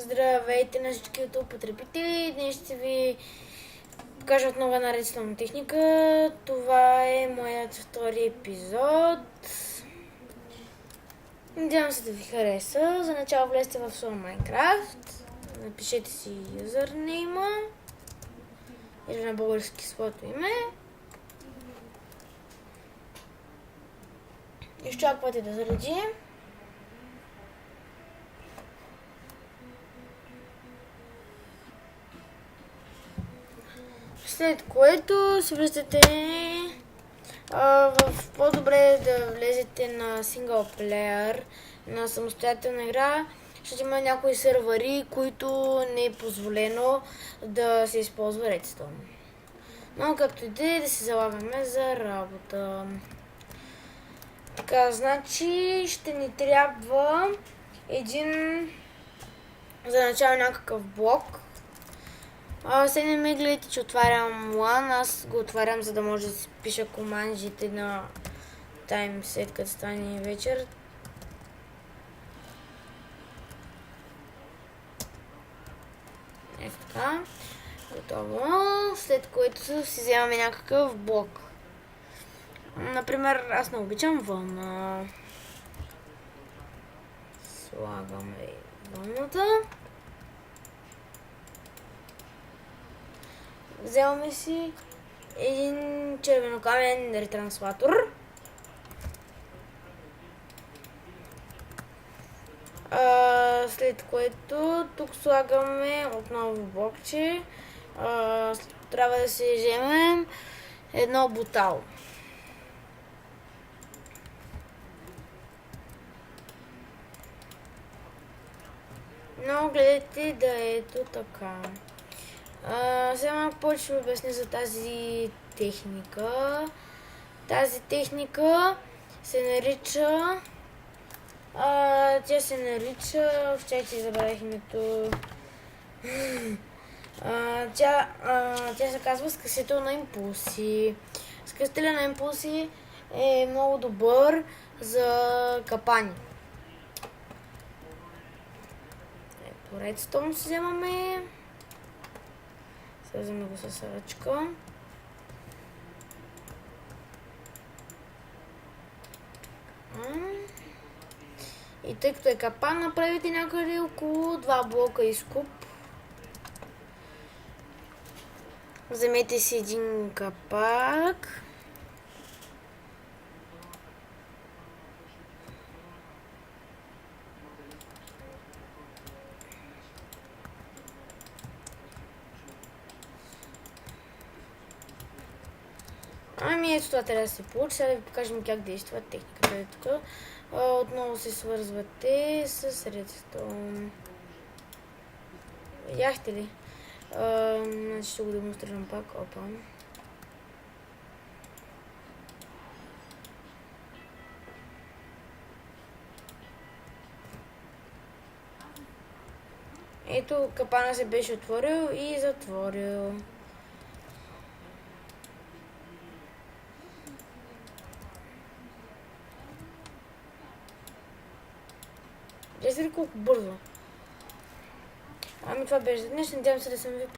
Здравейте на всички YouTube потребители! Днес ще ви покажа отново една редстон техника. Това е моят втори епизод. Надявам се да ви хареса. За начало влезте в своя Minecraft. Напишете си юзернейма или на български своето име. Изчаквате да зареди. След което си влизате в по-добре да влезете на синглплеер, на самостоятелна игра. Ще има някои сървъри, които не е позволено да се използва Redstone. Но както и да се залагаме за работа. Така, значи ще ни трябва един за начало някакъв блок. Сега не ме гледайте, че отварям LAN, аз го отварям, за да може да си пиша командите на таймсет, като стане вечер. Ето така. Готово. След което си вземаме някакъв блок. Например, аз не обичам вълна. Слагаме вълната. Вземаме си един червенокамен ретранслатор. След което тук слагаме отново блокче. Трябва да си вземем едно бутало. Но гледайте да е ето така. Сега малко повече ще ви обясня за тази техника. Тази техника се нарича... тя се нарича... Вчайте, забравих името. Тя се казва скъсител на импулси. Скъсителя на импулси е много добър за капани. Ето, редстон си вземаме. Свързваме го с ръчка. И тъй като е капан, направите някъде около 2 блока изкуп. Вземете си един капак. Ами ето това трябва да се получи. Сега да ви покажем как действа техниката. Е тук. Отново се свързвате с редстон. Видяхте ли? Значи ще го демонстрирам пак. Опа. Ето капана се беше отворил и затворил. Вижте ли колко бързо? Ами това беше за днес. Надявам се да съм ви